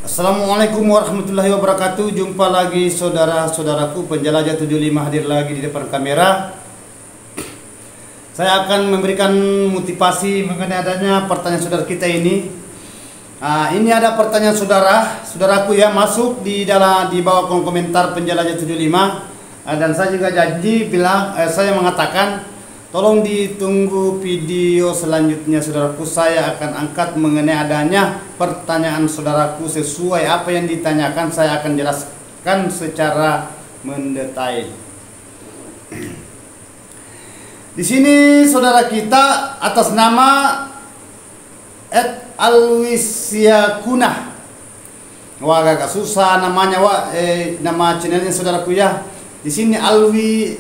Assalamualaikum warahmatullahi wabarakatuh. Jumpa lagi saudara-saudaraku penjelajah 75 hadir lagi di depan kamera. Saya akan memberikan motivasi mengenai adanya pertanyaan saudara kita ini. Ini ada pertanyaan saudaraku ya, masuk di bawah kolom komentar penjelajah 75. Dan saya juga janji saya mengatakan tolong ditunggu video selanjutnya saudaraku. Saya akan angkat mengenai adanya pertanyaan saudaraku sesuai apa yang ditanyakan. Saya akan jelaskan secara mendetail. Di sini saudara kita atas nama @alwisiakunah. Wah, agak susah namanya, nama channelnya saudaraku ya. Di sini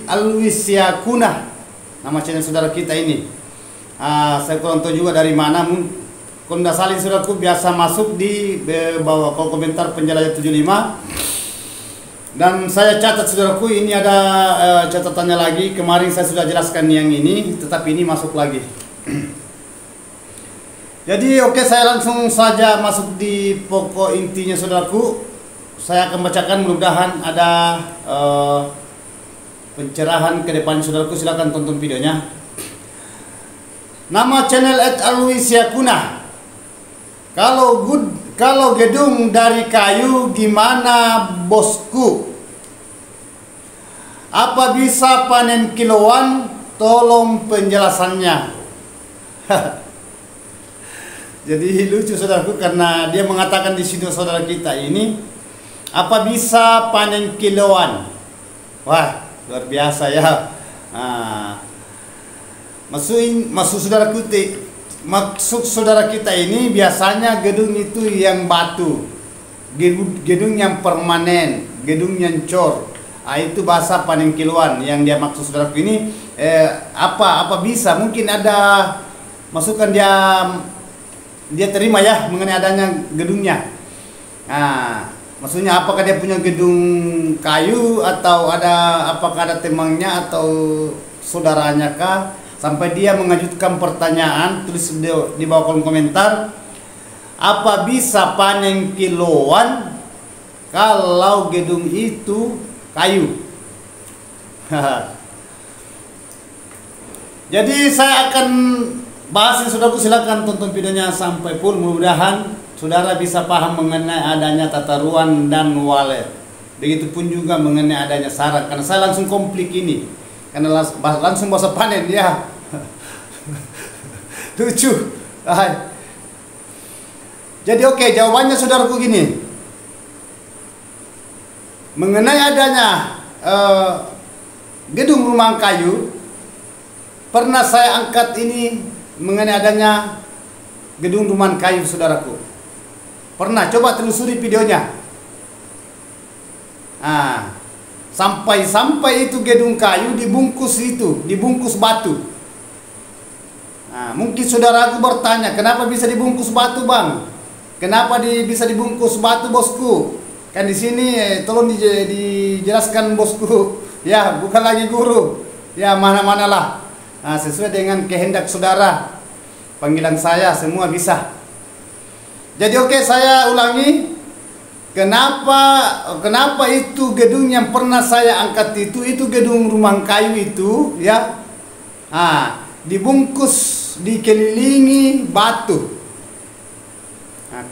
alwisiakunah. Nama channel saudara kita ini. Saya kurang tahu juga dari mana. Kalau tidak salah saudaraku biasa masuk di bawah kolom komentar penjelajah 75. Dan saya catat saudaraku, ini ada catatannya lagi. Kemarin saya sudah jelaskan yang ini, tetapi ini masuk lagi. Jadi oke, saya langsung saja masuk di pokok intinya saudaraku. Saya akan bacakan, mudah-mudahan ada pencerahan ke depan saudaraku. Silakan tonton videonya. Nama channel @alwisiakunah. Kalau gedung dari kayu gimana bosku? Apa bisa panen kiloan? Tolong penjelasannya. Jadi lucu saudaraku, karena dia mengatakan di sini saudara kita ini, apa bisa panen kiloan? Wah, luar biasa ya. Maksud saudara kita ini biasanya gedung itu yang batu, gedung yang permanen, gedung yang cor. Itu bahasa panen kiloan yang dia maksud saudaraku ini. Apa bisa, mungkin ada masukan dia terima ya mengenai adanya gedungnya. Maksudnya apakah dia punya gedung kayu, atau apakah ada temannya atau saudaranya kah, sampai dia mengajukan pertanyaan. Tulis di bawah kolom komentar, apa bisa panen kiloan kalau gedung itu kayu. Jadi saya akan bahas ini saudaraku. Silakan tonton videonya sampai full, mudah-mudahan saudara bisa paham mengenai adanya tata ruang dan walet. Begitupun juga mengenai adanya syarat, karena saya langsung komplit ini, karena langsung bahasa panen ya. Lucu. Jadi oke, jawabannya saudaraku gini. Mengenai adanya gedung rumah kayu, pernah saya angkat ini mengenai adanya gedung rumah kayu saudaraku. Pernah, coba telusuri videonya. Sampai itu gedung kayu dibungkus batu. Mungkin saudaraku bertanya, kenapa bisa dibungkus batu bang? Kenapa bisa dibungkus batu bosku? Kan di sini tolong dijelaskan bosku. Ya, bukan lagi guru. Ya, mana-manalah. Sesuai dengan kehendak saudara. Panggilan saya semua bisa. Jadi oke, saya ulangi. Kenapa itu gedung yang pernah saya angkat itu gedung rumah kayu itu ya. Dibungkus, dikelilingi batu.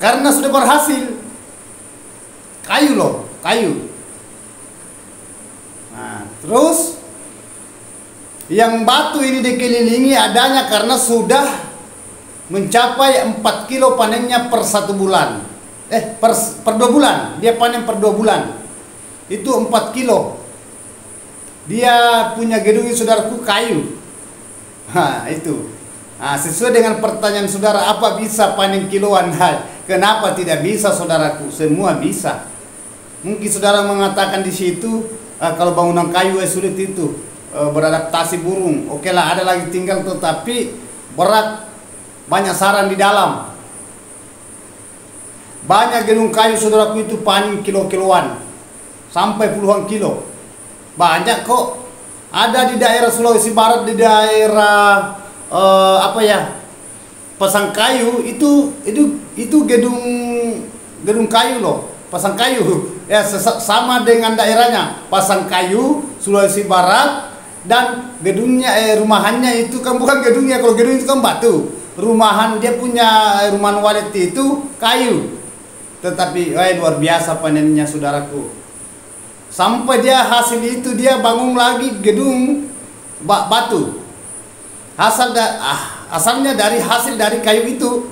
Karena sudah berhasil. Kayu loh, kayu. Terus yang batu ini dikelilingi adanya karena sudah mencapai 4 kilo panennya per 1 bulan. Per 2 bulan. Dia panen per 2 bulan. Itu 4 kilo. Dia punya gedung saudaraku kayu. Itu. Sesuai dengan pertanyaan saudara, apa bisa panen kiloan? Kenapa tidak bisa saudaraku? Semua bisa. Mungkin saudara mengatakan di situ, kalau bangunan kayu sulit itu beradaptasi burung. Oke lah, ada lagi tinggal, tetapi berat. Banyak sarang di dalam. Banyak gedung kayu saudaraku itu panen kilo-kiloan, sampai puluhan kilo. Banyak kok. Ada di daerah Sulawesi Barat, di daerah Pasangkayu itu gedung gedung kayu loh, pasang kayu. Ya sama dengan daerahnya, pasang kayu Sulawesi Barat, dan gedungnya rumahannya itu kan bukan gedungnya, kalau gedung itu kan batu. Rumahan dia punya rumahan walet itu kayu. Tetapi luar biasa panennya saudaraku. Sampai dia hasil itu dia bangun lagi gedung batu. Asalnya dari hasil dari kayu itu.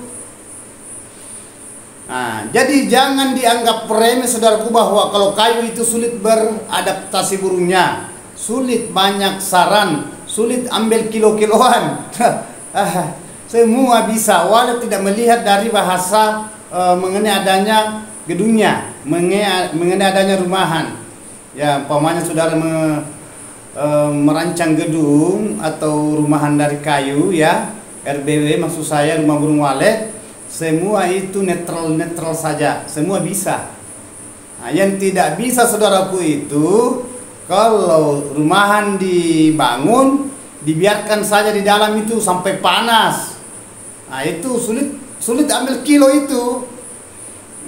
Nah, jadi jangan dianggap remeh saudaraku bahwa kalau kayu itu sulit beradaptasi burungnya, sulit banyak sarang, sulit ambil kilo-kiloan. Semua bisa, walau tidak melihat dari bahasa mengenai adanya gedungnya, mengenai adanya rumahan. Ya, umpamanya saudara merancang gedung atau rumahan dari kayu, ya, RBW maksud saya, rumah burung walet. Semua itu netral saja, semua bisa. Nah, yang tidak bisa saudaraku itu kalau rumahan dibangun dibiarkan saja di dalam itu sampai panas. Nah, itu sulit ambil kilo itu.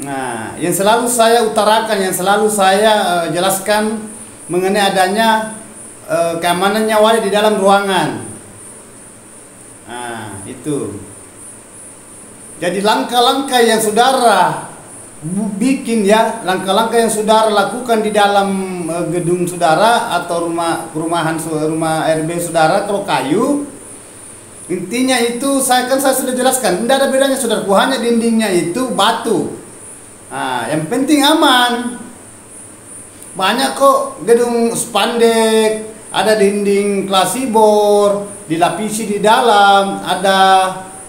Nah, yang selalu saya utarakan, yang selalu saya jelaskan mengenai adanya keamanannya walet di dalam ruangan. Nah, itu. Jadi langkah-langkah yang saudara bikin, ya, langkah-langkah yang saudara lakukan di dalam gedung saudara atau rumah RB saudara kalau kayu, intinya itu saya sudah jelaskan, tidak ada bedanya saudaraku, hanya dindingnya itu batu. Nah, yang penting aman. Banyak kok gedung spandek, ada dinding klasibor, dilapisi di dalam, ada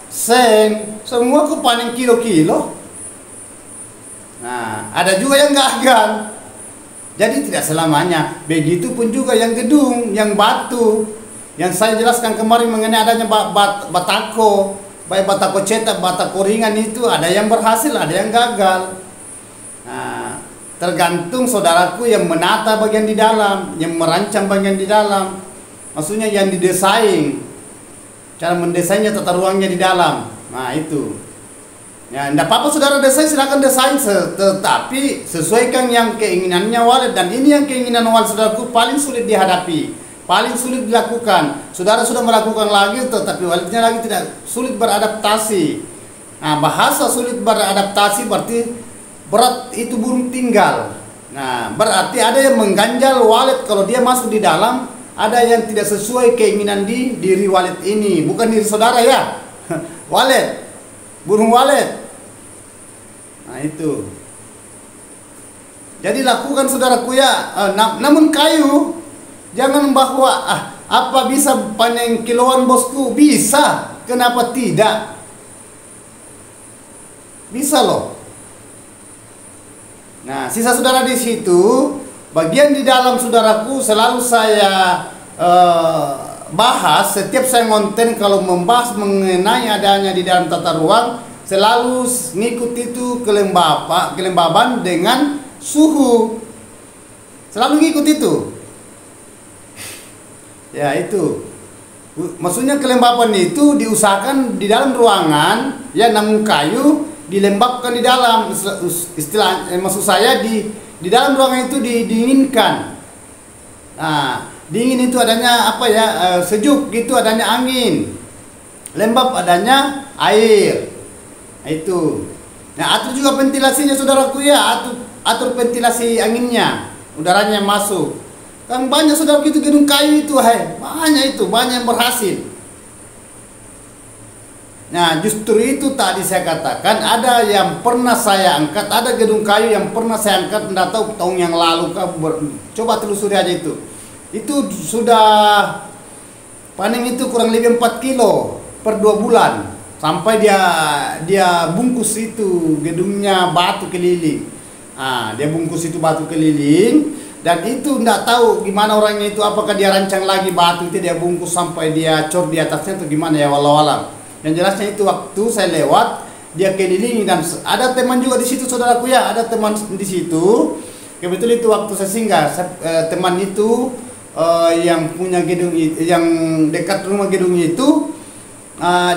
seng, semua kok panen kilo-kilo. Nah, ada juga yang gagal. Jadi tidak selamanya. Begitupun juga yang gedung, yang batu, yang saya jelaskan kemarin mengenai adanya batako, baik batako cetak, batako ringan itu ada yang berhasil, ada yang gagal. Nah, tergantung saudaraku yang menata bagian di dalam, yang merancang bagian di dalam. Maksudnya yang didesain, cara mendesainnya, tata ruangnya di dalam. Nah, itu. Ya, tidak apa-apa saudara desain, silakan desain, tetapi sesuaikan yang keinginannya walet. Dan ini yang keinginan walet saudaraku paling sulit dihadapi, paling sulit dilakukan. Saudara sudah melakukan lagi, tetapi waletnya lagi tidak, sulit beradaptasi. Nah, bahasa sulit beradaptasi berarti berat itu burung tinggal. Nah, berarti ada yang mengganjal walet kalau dia masuk di dalam, ada yang tidak sesuai keinginan di diri walet ini, bukan diri saudara, ya. Walet, burung walet. Nah, itu. Jadi lakukan saudaraku, ya. Namun kayu, jangan bahwa apa bisa panen kiloan bosku, bisa. Kenapa tidak? Bisa loh. Nah, sisa saudara di situ, bagian di dalam saudaraku selalu saya bahas setiap saya ngonten. Kalau membahas mengenai adanya di dalam tata ruang, selalu ngikut itu kelembaban dengan suhu, selalu ngikut itu, ya. Itu maksudnya kelembaban itu diusahakan di dalam ruangan, ya, namun kayu dilembabkan di dalam, istilah maksud saya di dalam ruangan itu didinginkan. Nah, dingin itu adanya apa, ya, sejuk gitu adanya angin, lembab adanya air. Nah, itu. Nah, atur juga ventilasinya saudaraku, ya, atur ventilasi anginnya, udaranya masuk. Kan banyak saudaraku itu gedung kayu itu, banyak yang berhasil. Nah, justru itu tadi saya katakan ada yang pernah saya angkat, ada gedung kayu yang pernah saya angkat, tidak tahu tahun yang lalu, coba telusuri aja itu. Itu sudah panen itu kurang lebih 4 kilo per 2 bulan. Sampai dia bungkus itu gedungnya batu keliling. Nah, dia bungkus itu batu keliling, dan itu tidak tahu gimana orangnya itu, apakah dia rancang lagi batu itu dia bungkus sampai dia cor di atasnya atau gimana, ya, walau alam. Yang jelasnya itu waktu saya lewat dia kelilingi, dan ada teman juga di situ saudaraku, ya, ada teman di situ. Kebetulan itu waktu saya singgah, teman itu yang punya gedung, yang dekat rumah gedungnya itu,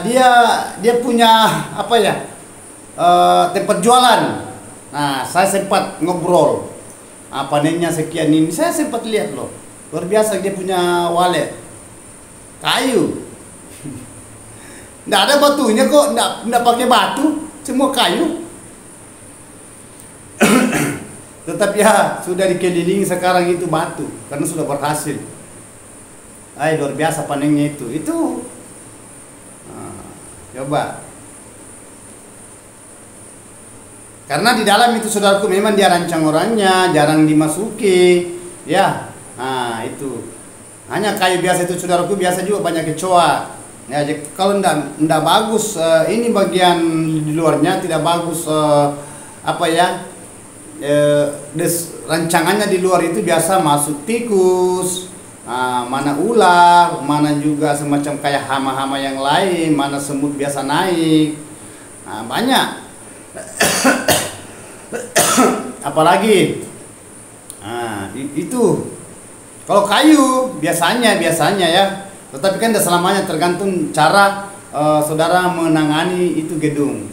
dia punya apa, ya, tempat jualan. Nah, saya sempat ngobrol, panennya sekian ini, saya sempat lihat loh, luar biasa dia punya walet kayu. Nggak ada batunya kok, nggak pakai batu, semua kayu. Tetapi ya sudah dikelilingi sekarang itu batu karena sudah berhasil. Luar biasa panennya itu. Coba. Karena di dalam itu saudaraku memang dia rancang orangnya, jarang dimasuki, ya. Nah itu hanya kayu biasa itu saudaraku, biasa juga banyak kecoa. Ya, kalau ndak bagus ini bagian di luarnya tidak bagus rancangannya di luar itu biasa masuk tikus, mana ular, mana juga semacam kayak hama-hama yang lain, mana semut biasa naik, banyak. Apalagi itu kalau kayu biasanya ya, tetapi kan tidak selamanya, tergantung cara saudara menangani itu gedung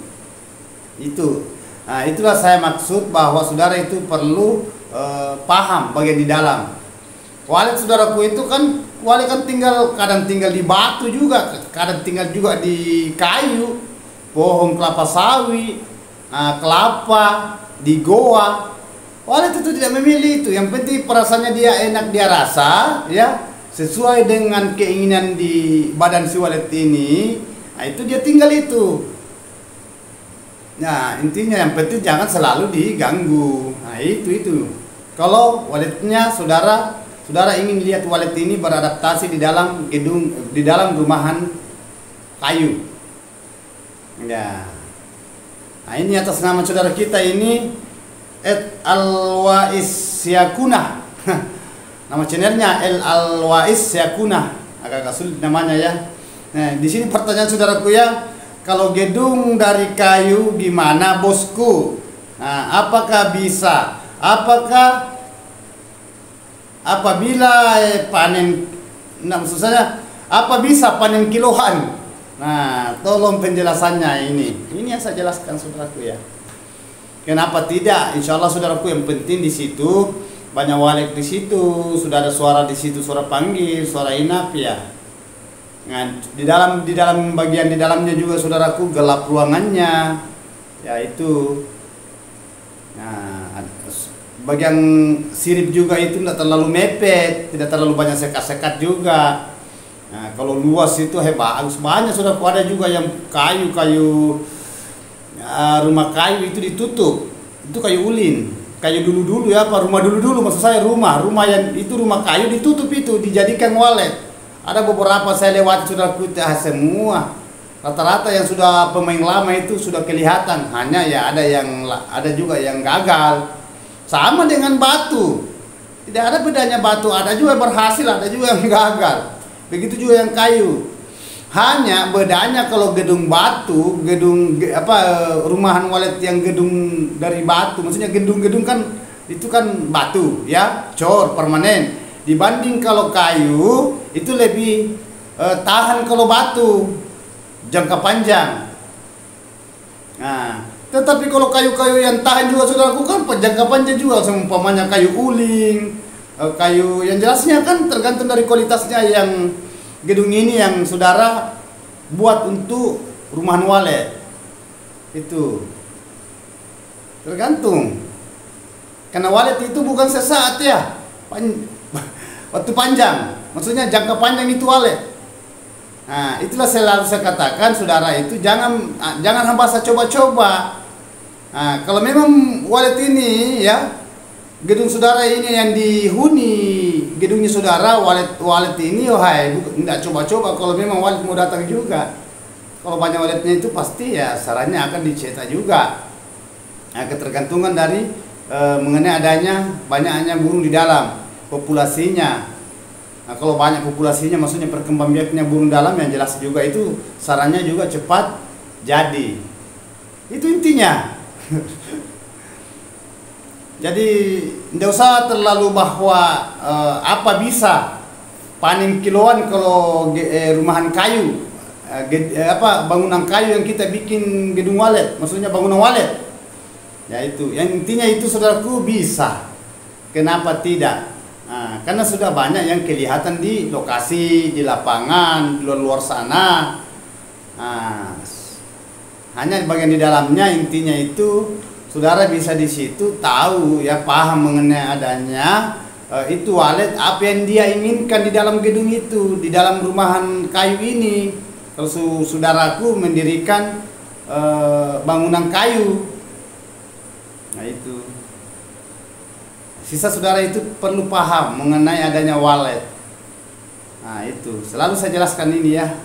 itu. Itulah saya maksud bahwa saudara itu perlu paham bagian di dalam. Walet saudaraku itu kan, walet kan kadang tinggal di batu juga, kadang tinggal juga di kayu, pohon kelapa sawit, kelapa, di goa. Walet itu tidak memilih itu, yang penting perasaannya dia enak, dia rasa ya sesuai dengan keinginan di badan si walet ini. Itu dia tinggal itu. Nah, intinya yang penting jangan selalu diganggu. Nah, itu. Kalau waletnya saudara ingin lihat walet ini beradaptasi di dalam gedung, di dalam rumahan kayu. Ya. Nah, ini atas nama saudara kita ini Al-Wais Syakuna. Nama channelnya Al-Wais Syakuna. Agak sulit namanya ya. Nah, di sini pertanyaan saudaraku ya, kalau gedung dari kayu gimana bosku? Nah, apakah bisa? Apakah apabila panen, maksud saya, apa bisa panen kiloan? Nah, tolong penjelasannya ini. Ini yang saya jelaskan saudaraku ya. Kenapa tidak? Insya Allah saudaraku, yang penting di situ banyak walet di situ, sudah ada suara di situ, suara panggil, suara inap ya. Nah, di dalam bagian di dalamnya juga saudaraku gelap ruangannya, yaitu bagian sirip juga itu tidak terlalu mepet, tidak terlalu banyak sekat-sekat juga. Nah, kalau luas itu bagus banyak saudaraku. Ada juga yang kayu rumah kayu itu ditutup, itu kayu ulin, kayu dulu ya, rumah dulu maksud saya, rumah yang itu rumah kayu ditutup itu dijadikan walet. Ada beberapa saya lewat sudah putih semua. Rata-rata yang sudah pemain lama itu sudah kelihatan. Hanya ya ada juga yang gagal. Sama dengan batu. Tidak ada bedanya batu. Ada juga yang berhasil, ada juga yang gagal. Begitu juga yang kayu. Hanya bedanya kalau gedung batu, rumahan walet yang gedung dari batu. Maksudnya gedung-gedung kan itu kan batu ya, cor permanen. Dibanding kalau kayu itu lebih tahan kalau batu, jangka panjang. Nah, tetapi kalau kayu-kayu yang tahan juga sudah lakukan jangka panjang juga, seumpamanya kayu uling, kayu yang jelasnya kan tergantung dari kualitasnya. Yang gedung ini yang saudara buat untuk rumahan walet itu tergantung, karena walet itu bukan sesaat ya, waktu panjang, maksudnya jangka panjang itu walet. Nah, itulah selalu saya katakan saudara itu jangan hambasa coba-coba. Nah, kalau memang walet ini ya, gedung saudara ini yang dihuni gedungnya saudara, walet ini tidak coba-coba. Kalau memang walet mau datang juga, kalau banyak waletnya itu pasti ya sarannya akan dicetak juga. Nah, ketergantungan dari mengenai adanya banyaknya burung di dalam populasinya. Nah, kalau banyak populasinya maksudnya perkembangbiaknya burung dalam yang jelas juga itu sarannya juga cepat jadi. Itu intinya. Jadi tidak usah terlalu bahwa apa bisa panen kiloan kalau rumahan kayu, bangunan kayu yang kita bikin gedung walet, maksudnya bangunan walet. Ya itu, yang intinya itu saudaraku bisa. Kenapa tidak? Nah, karena sudah banyak yang kelihatan di lokasi, di lapangan, di luar sana. Nah, hanya bagian di dalamnya intinya itu saudara bisa di situ tahu ya, paham mengenai adanya itu walet apa yang dia inginkan di dalam gedung itu, di dalam rumahan kayu ini. Kalau saudaraku mendirikan bangunan kayu, nah itu sisa saudara itu perlu paham mengenai adanya walet. Nah itu selalu saya jelaskan ini ya,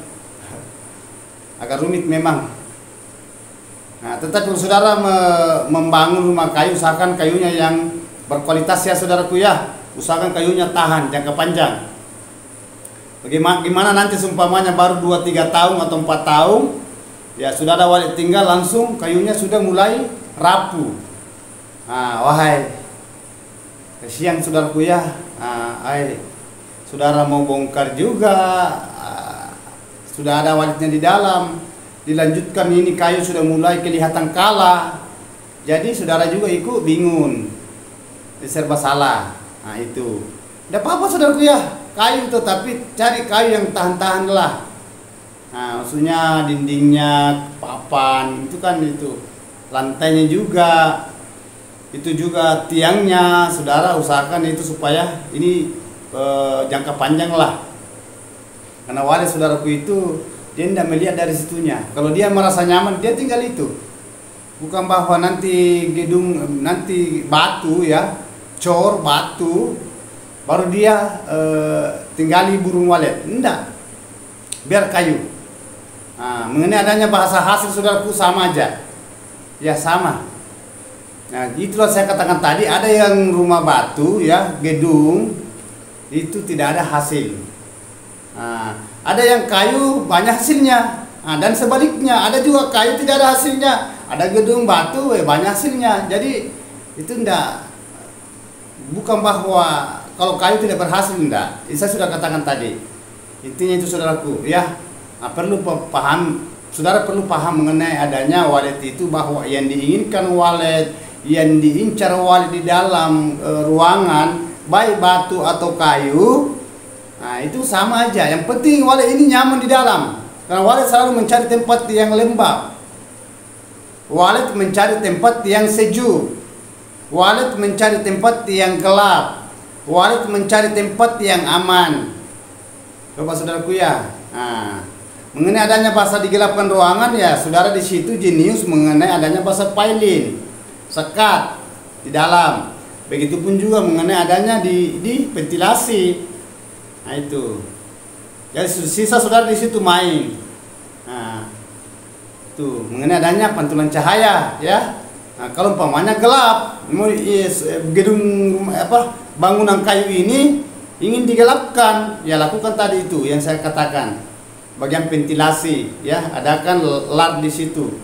agak rumit memang. Nah tetapi kalau saudara membangun rumah kayu, usahakan kayunya yang berkualitas ya saudaraku ya, usahakan kayunya tahan jangka panjang. Gimana nanti seumpamanya baru 2-3 tahun atau 4 tahun ya saudara walet tinggal, langsung kayunya sudah mulai rapuh. Nah, wahai kasihan saudaraku ya, saudara mau bongkar juga, sudah ada waletnya di dalam, dilanjutkan ini kayu sudah mulai kelihatan kalah, jadi saudara juga ikut bingung, serba salah. Nah itu, tidak apa-apa saudaraku ya, kayu tetapi cari kayu yang tahan-tahan lah. Nah maksudnya dindingnya, papan itu kan itu, lantainya juga. Itu juga tiangnya, saudara usahakan itu supaya ini jangka panjang lah. Karena walet saudaraku itu dia tidak melihat dari situnya. Kalau dia merasa nyaman dia tinggal itu. Bukan bahwa nanti gedung, nanti batu ya, cor batu, baru dia tinggali burung walet. Tidak, biar kayu. Nah, mengenai adanya bahasa hasil saudaraku sama aja. Ya sama. Nah itulah saya katakan tadi, ada yang rumah batu ya, gedung itu tidak ada hasil. Nah, ada yang kayu banyak hasilnya. Nah, dan sebaliknya ada juga kayu tidak ada hasilnya. Ada gedung batu banyak hasilnya. Jadi itu enggak, bukan bahwa kalau kayu tidak berhasil, enggak. Saya sudah katakan tadi. Intinya itu saudaraku ya. Nah, perlu paham, saudara perlu paham mengenai adanya walet itu, bahwa yang diinginkan walet, yang diincar walet di dalam ruangan, baik batu atau kayu, nah itu sama aja. Yang penting walet ini nyaman di dalam, karena walet selalu mencari tempat yang lembab, walet mencari tempat yang sejuk, walet mencari tempat yang gelap, walet mencari tempat yang aman. Coba saudaraku ya. Nah, mengenai adanya bahasa digelapkan ruangan ya, saudara di situ jenius mengenai adanya bahasa pilin, sekat di dalam. Begitupun juga mengenai adanya di ventilasi. Nah itu. Jadi sisa saudara di situ main. Nah, itu mengenai adanya pantulan cahaya ya. Nah, kalau umpamanya gelap, gedung bangunan kayu ini ingin digelapkan, ya lakukan tadi itu yang saya katakan. Bagian ventilasi ya, adakan lar di situ.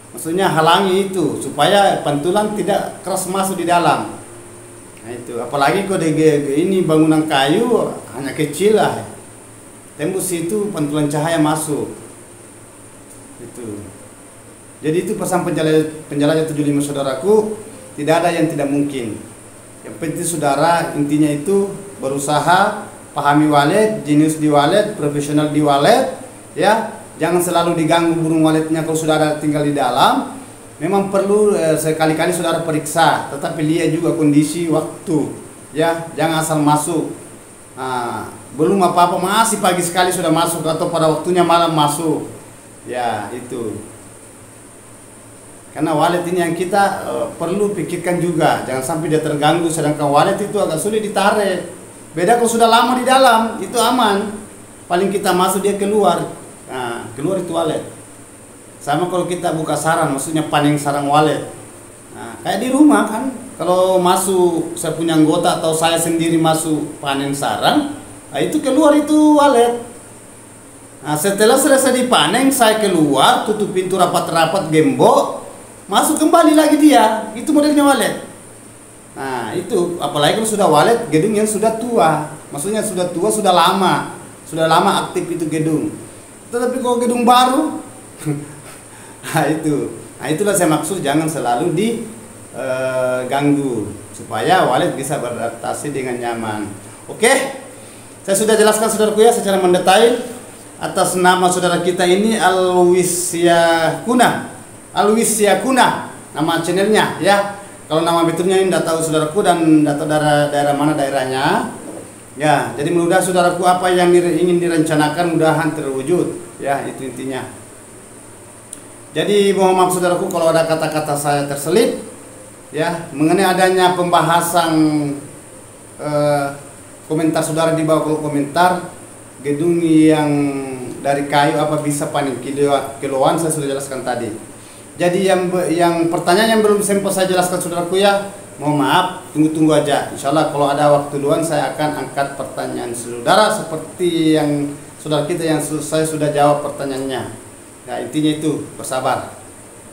Maksudnya halangi itu supaya pantulan tidak keras masuk di dalam. Nah itu, apalagi kalau ini bangunan kayu hanya kecil lah, tembus itu pantulan cahaya masuk. Itu. Jadi itu pesan penjelajah 75 saudaraku, tidak ada yang tidak mungkin. Yang penting saudara intinya itu berusaha pahami walet, jenius di walet, profesional di walet ya. Jangan selalu diganggu burung waletnya kalau saudara tinggal di dalam. Memang perlu sekali-kali saudara periksa, tetapi lihat juga kondisi waktu ya, jangan asal masuk. Nah, belum apa-apa masih pagi sekali sudah masuk, atau pada waktunya malam masuk ya itu. Karena walet ini yang kita perlu pikirkan juga, jangan sampai dia terganggu. Sedangkan walet itu agak sulit ditarik. Beda kalau sudah lama di dalam, itu aman. Paling kita masuk dia keluar. Nah, keluar itu walet. Sama kalau kita buka sarang, maksudnya panen sarang walet. Nah, kayak di rumah kan, kalau masuk saya punya anggota atau saya sendiri masuk panen sarang, nah itu keluar itu walet. Nah, setelah selesai dipanen, saya keluar, tutup pintu rapat-rapat, gembok, masuk kembali lagi dia. Itu modelnya walet. Nah, itu apalagi kalau sudah walet gedung yang sudah tua, maksudnya sudah tua, sudah lama aktif itu gedung. Tetapi kalau gedung baru, nah itulah saya maksud, jangan selalu ganggu, supaya walid bisa beradaptasi dengan nyaman. Oke, saya sudah jelaskan saudaraku ya secara mendetail atas nama saudara kita ini Alwisyakuna. Alwisyakuna nama channelnya ya. Kalau nama betulnya ini tidak tahu saudaraku, dan tidak tahu daerah mana daerahnya. Ya, jadi mudah saudaraku apa yang ingin direncanakan mudahan terwujud. Ya, itu intinya. Jadi mohon maaf saudaraku kalau ada kata-kata saya terselip ya mengenai adanya pembahasan komentar saudara di bawah kolom komentar gedung yang dari kayu apa bisa panen kiloan, saya sudah jelaskan tadi. Jadi yang pertanyaan yang belum sempat saya jelaskan saudaraku ya, mohon maaf, tunggu aja. Insyaallah kalau ada waktu luang saya akan angkat pertanyaan saudara seperti yang saudara kita yang saya sudah jawab pertanyaannya. Ya intinya itu, bersabar.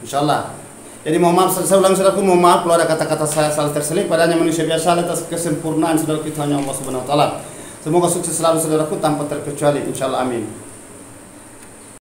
Insyaallah. Jadi mohon maaf, saya ulang saudaraku, mohon maaf kalau ada kata-kata saya salah terselip. Padanya manusia biasa, atas kesempurnaan saudara kita hanya Allah Subhanahu wa taala. Semoga sukses selalu saudaraku tanpa terkecuali, insyaallah amin.